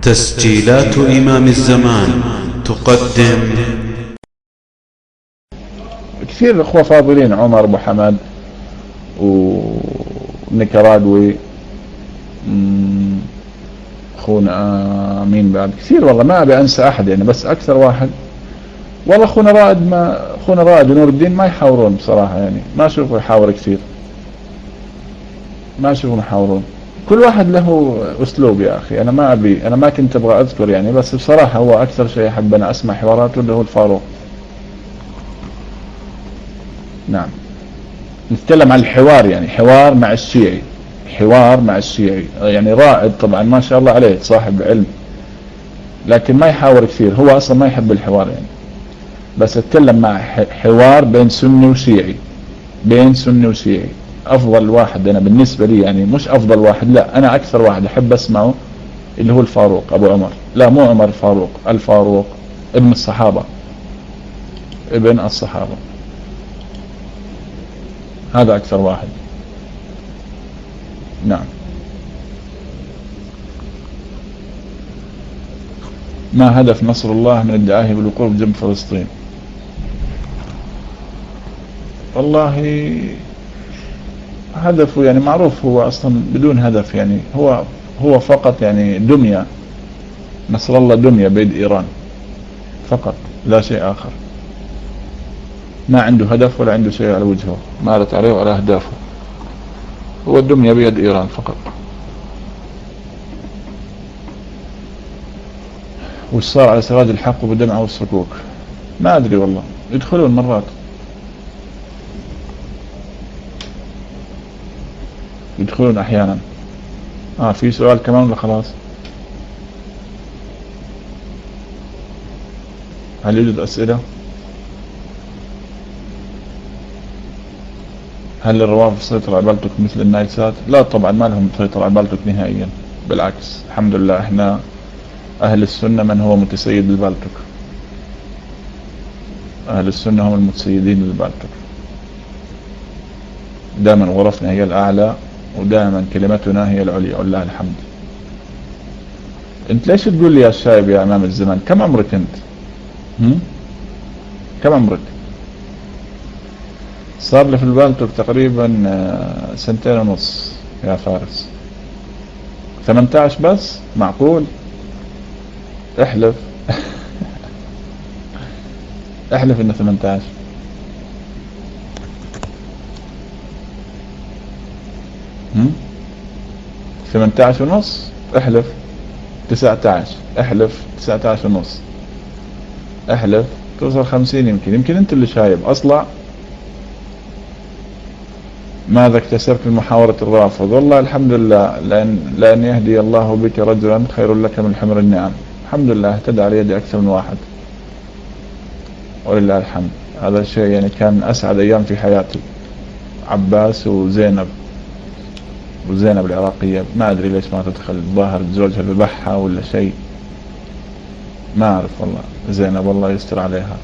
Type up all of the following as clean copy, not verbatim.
تسجيلات إمام الزمان تقدم كثير اخوة فاضلين، عمر ابو حمد ونيكاراغوي، اخونا مين بعد كثير، والله ما ابي انسى احد يعني، بس اكثر واحد والله اخونا رائد ونور الدين ما يحاورون بصراحة، يعني ما اشوفه يحاور كثير، ما اشوفهم يحاورون. كل واحد له اسلوب يا اخي، انا ما كنت ابغى اذكر يعني، بس بصراحة هو اكثر شيء احب انا اسمع حواراته اللي هو الفاروق. نعم، نتكلم عن الحوار، يعني حوار مع الشيعي يعني رائد طبعا ما شاء الله عليه صاحب علم، لكن ما يحاور كثير، هو اصلا ما يحب الحوار يعني، بس اتكلم مع حوار بين سني وشيعي. افضل واحد انا بالنسبة لي يعني، مش افضل واحد، لا انا اكثر واحد احب اسمعه اللي هو الفاروق ابو عمر، لا مو عمر الفاروق ابن الصحابة، هذا اكثر واحد. نعم. ما هدف نصر الله من ادعائه بالوقوف جنب فلسطين؟ والله هدفه يعني معروف، هو اصلا بدون هدف يعني، هو فقط يعني دمية، نصر الله دمية بيد ايران فقط، لا شيء اخر، ما عنده هدف ولا عنده شيء على وجهه مالت عليه ولا اهدافه، هو الدمية بيد ايران فقط. وش صار على سراج الحق وبالدمعة والصكوك؟ ما ادري والله، يدخلون مرات، يدخلون احيانا. في سؤال كمان ولا خلاص؟ هل يوجد اسئلة؟ هل الروافض سيطر على بلتك مثل النايل سات؟ لا طبعا، ما لهم سيطر على بلتك نهائيا، بالعكس الحمد لله احنا اهل السنة من هو متسيد للبلتك، اهل السنة هم المتسيدين للبلتك، دائما غرفنا هي الاعلى، ودائما كلمتنا هي العليا ولله الحمد. انت ليش تقول لي يا شايب يا امام الزمان؟ كم عمرك انت؟ كم عمرك؟ صار لي في البالتوك تقريبا 2.5 سنين يا فارس. 18 بس؟ معقول؟ احلف. احلف انه 18. 18.5؟ احلف. 19؟ احلف. 19.5؟ احلف. توصل 50 يمكن انت اللي شايب اصلع. ماذا اكتسبت من محاورة الرافض؟ والله الحمد لله، لأن يهدي الله بك رجلا خير لك من حمر النعم. الحمد لله اهتدى على يدي أكثر من واحد ولله الحمد، هذا الشيء يعني كان أسعد أيام في حياتي. عباس وزينب العراقية، ما أدري ليش ما تدخل، ظاهر زوجها ذبحها ولا شيء، ما أعرف والله. زينب الله يستر عليها.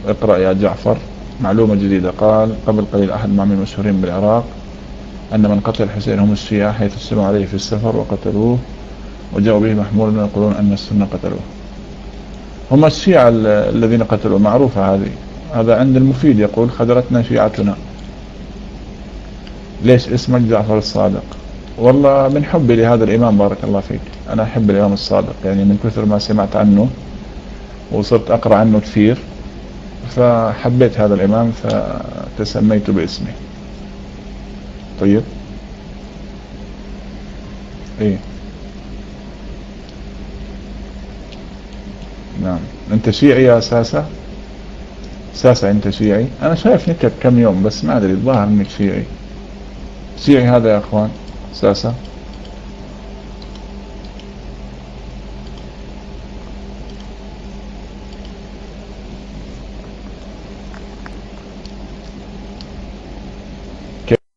اقرأ يا جعفر. معلومة جديدة، قال قبل قليل أحد المعلمين المشهورين بالعراق أن من قتل الحسين هم الشيعة، حيث استمعوا عليه في السفر وقتلوه وجاءوا به محمولا يقولون أن السنة قتلوه. هم الشيعة الذين قتلوه، معروفة هذه، هذا عند المفيد يقول خذلتنا شيعتنا. ليش اسمك جعفر الصادق؟ والله من حبي لهذا الإمام، بارك الله فيك، أنا أحب الإمام الصادق يعني، من كثر ما سمعت عنه وصرت أقرأ عنه كثير، فحبيت هذا الإمام فتسميت باسمه. طيب ايه، نعم. انت شيعي يا ساسة؟ انت شيعي؟ انا شايف نكت كم يوم، بس ما ادري، الظاهر انك شيعي هذا يا اخوان. ساسة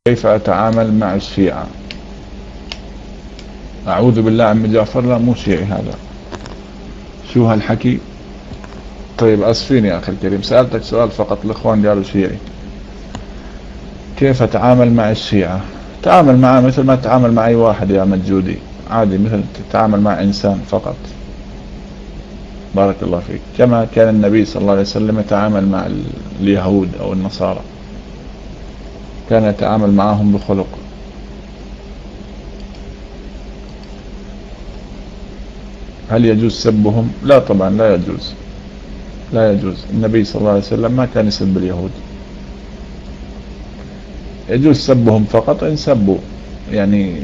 كيف اتعامل مع الشيعة؟ اعوذ بالله عم جعفر، لا مو شيعي هذا، شو هالحكي؟ طيب اسفين يا اخي الكريم، سألتك سؤال فقط، الاخوان قالوا شيعي. كيف اتعامل مع الشيعة؟ تعامل معه مثل ما تتعامل مع أي واحد يا مجودي، عادي مثل تتعامل مع إنسان فقط. بارك الله فيك. كما كان النبي صلى الله عليه وسلم يتعامل مع اليهود أو النصارى، كان يتعامل معهم بخلق. هل يجوز سبهم؟ لا طبعا لا يجوز، لا يجوز. النبي صلى الله عليه وسلم ما كان يسب اليهود. يجوز سبهم فقط إن سبوا يعني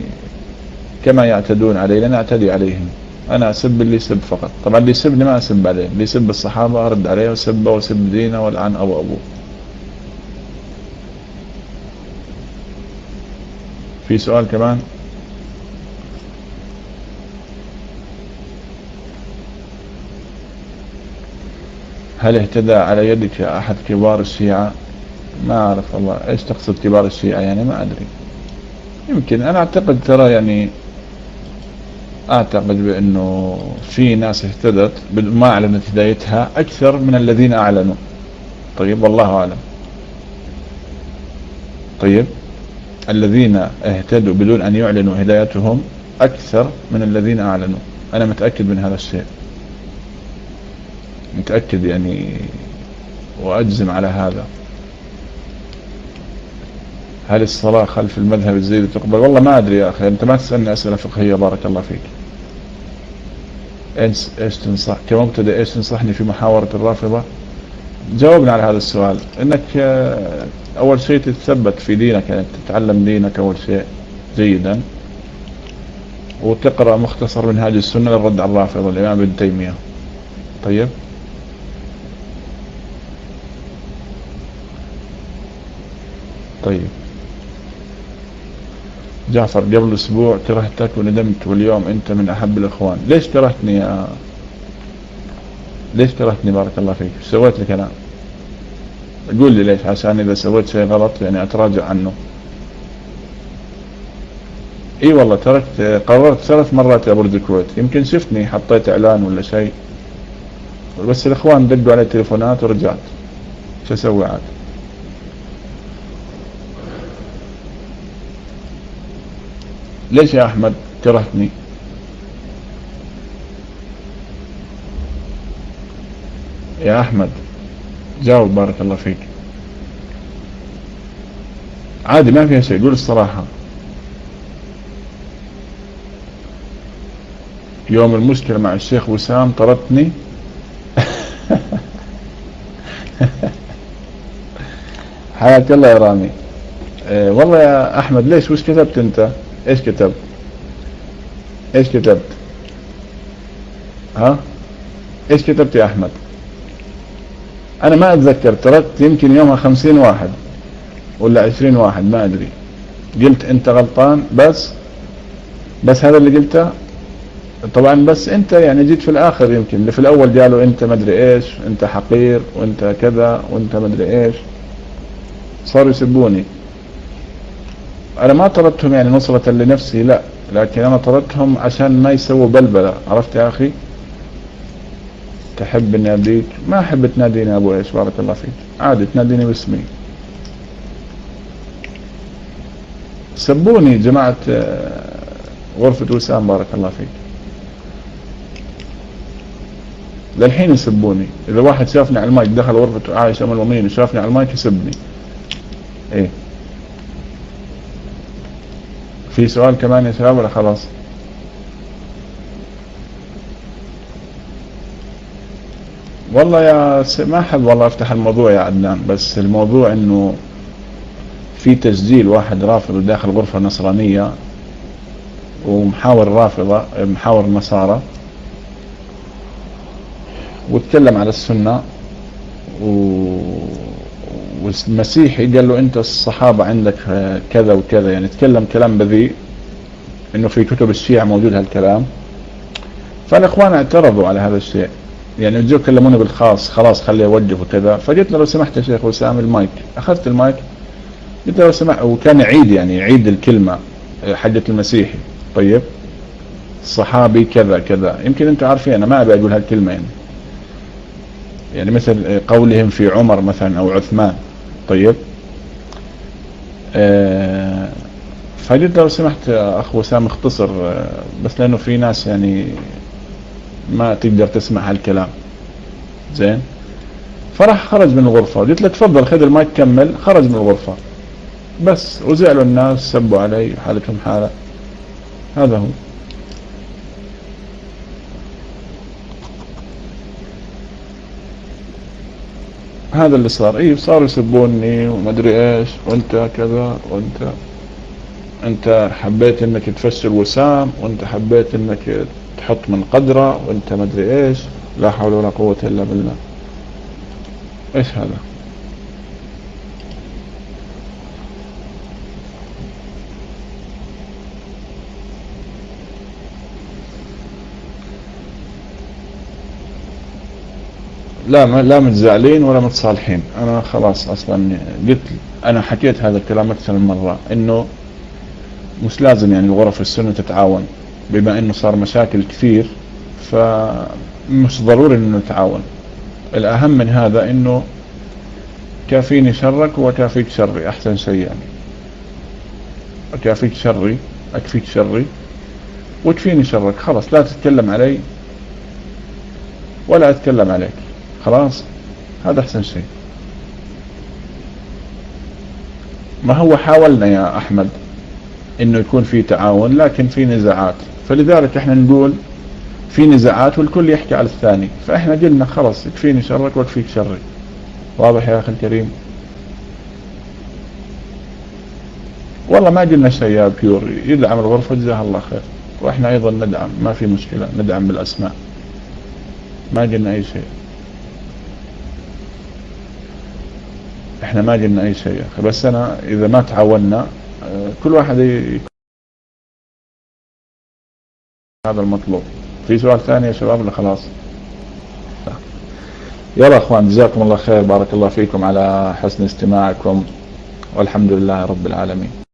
كما يعتدون علينا نعتدي عليهم. أنا أسب اللي يسب فقط، طبعا اللي يسبني ما أسب عليه، اللي يسب الصحابة أرد عليه وسبه وسب دينه والعن أبوه. في سؤال كمان؟ هل اهتدى على يدك أحد كبار الشيعة؟ ما أعرف والله إيش تقصد كبار الشيعة يعني، ما أدري. يمكن أنا أعتقد ترى يعني أعتقد بأنه في ناس اهتدت ما أعلنت هدايتها أكثر من الذين أعلنوا. طيب والله أعلم. طيب الذين اهتدوا بدون أن يعلنوا هدايتهم أكثر من الذين أعلنوا، أنا متأكد من هذا الشيء، متأكد يعني وأجزم على هذا. هل الصلاة خلف المذهب الزيدي تقبل؟ والله ما أدري يا أخي، أنت ما تسألني أسئلة فقهية. بارك الله فيك. إيش تنصح كمبتدئ؟ إيش تنصحني في محاورة الرافضة؟ جاوبنا على هذا السؤال. إنك أول شيء تتثبت في دينك، يعني تتعلم دينك أول شيء جيدا، وتقرأ مختصر منهاج السنة للرد على الرافضة الإمام ابن تيمية. طيب طيب جعفر، قبل أسبوع كرهتك وندمت، واليوم أنت من أحب الإخوان. ليش كرهتني ليش كرهتني؟ بارك الله فيك. سويت لك أنا؟ قول لي ليش، عشان إذا سويت شيء غلط يعني أتراجع عنه. إي والله قررت 3 مرات يا برج الكويت، يمكن شفتني حطيت إعلان ولا شيء، بس الإخوان دقوا علي تليفونات ورجعت. شو أسوي عاد؟ ليش يا أحمد كرهتني؟ يا أحمد جاوب، بارك الله فيك. عادي ما فيها شيء، قول الصراحة. يوم المشكلة مع الشيخ وسام طردتني. حياك الله يا رامي. والله يا أحمد ليش؟ وش كتبت أنت؟ إيش كتبت؟ إيش كتبت؟ ها؟ إيش كتبت يا أحمد؟ أنا ما أتذكر، تركت يمكن يومها 50 واحد ولا 20 واحد ما أدري. قلت أنت غلطان، بس هذا اللي قلته طبعا. بس أنت يعني جيت في الآخر، يمكن اللي في الأول قالوا أنت ما أدري إيش، أنت حقير وأنت كذا وأنت ما أدري إيش، صاروا يسبوني. أنا ما طردتهم يعني نصرة لنفسي، لا، لكن أنا طردتهم عشان ما يسووا بلبلة. عرفت يا أخي؟ تحب ناديك؟ ما أحب تناديني أبو إيش، بارك الله فيك، عادي تناديني باسمي. سبوني جماعة غرفة وسام، بارك الله فيك، للحين يسبوني. إذا واحد شافني على المايك، دخل غرفة عائشة أم المؤمنين وشافني على المايك يسبني. إيه، في سؤال كمان يا شباب ولا خلاص؟ والله يا ما أحب والله أفتح الموضوع يا عدنان، بس الموضوع إنه في تسجيل واحد رافض داخل غرفة نصرانية ومحاور رافضة، محاور النصارى، واتكلم على السنة والمسيحي قال له أنت الصحابة عندك كذا وكذا، يعني تكلم كلام بذيء، إنه في كتب الشيعة موجود هالكلام. فالإخوان اعترضوا على هذا الشيء، يعني جو كلموني بالخاص، خلاص خليه يوقف وكذا. فقلت له لو سمحت يا شيخ وسام المايك، أخذت المايك قلت له لو سمحت، وكان يعيد يعني يعيد الكلمة حقة المسيحي. طيب الصحابي كذا كذا، يمكن أنتم عارفين أنا ما أبي أقول هالكلمة يعني مثل قولهم في عمر مثلا أو عثمان. طيب فقلت لو سمحت يا أخ وسام اختصر، بس لأنه في ناس يعني ما تقدر تسمع هالكلام زين. فراح خرج من الغرفة، قلت له تفضل خذ المايك كمل. خرج من الغرفة بس، وزعلوا الناس، سبوا علي، حالتهم حالة. هذا هو. هذا اللي صار. ايه صاروا يسبوني وما ادري ايش، وانت كذا، انت حبيت انك تفشل وسام، وانت حبيت انك تحط من قدره، وانت ما ادري ايش. لا حول ولا قوة الا بالله. ايش هذا؟ لا متزعلين ولا متصالحين. انا خلاص اصلا قلت، انا حكيت هذا الكلام اكثر من مرة، انه مش لازم يعني الغرف السنة تتعاون، بما انه صار مشاكل كثير فمش ضروري انه نتعاون. الاهم من هذا انه كافيني شرك وكافيك شري، احسن شيء يعني. كافيك شري، اكفيك شري وتكفيني شرك. خلاص لا تتكلم علي ولا اتكلم عليك، خلاص هذا احسن شيء. ما هو حاولنا يا احمد انه يكون في تعاون، لكن في نزاعات، فلذلك احنا نقول في نزاعات والكل يحكي على الثاني، فاحنا قلنا خلاص يكفيني شرك ويكفيك شري. واضح يا اخي الكريم؟ والله ما قلنا شيء يا بيور، يدعم الغرفة جزاه الله خير، واحنا ايضا ندعم، ما في مشكلة، ندعم بالاسماء، ما قلنا اي شيء. احنا ما قلنا اي شيء يا اخي، بس انا اذا ما تعاوننا كل واحد هذا المطلوب. في سؤال ثاني يا شباب ولا خلاص؟ يلا اخوان، جزاكم الله خير، بارك الله فيكم على حسن استماعكم، والحمد لله رب العالمين.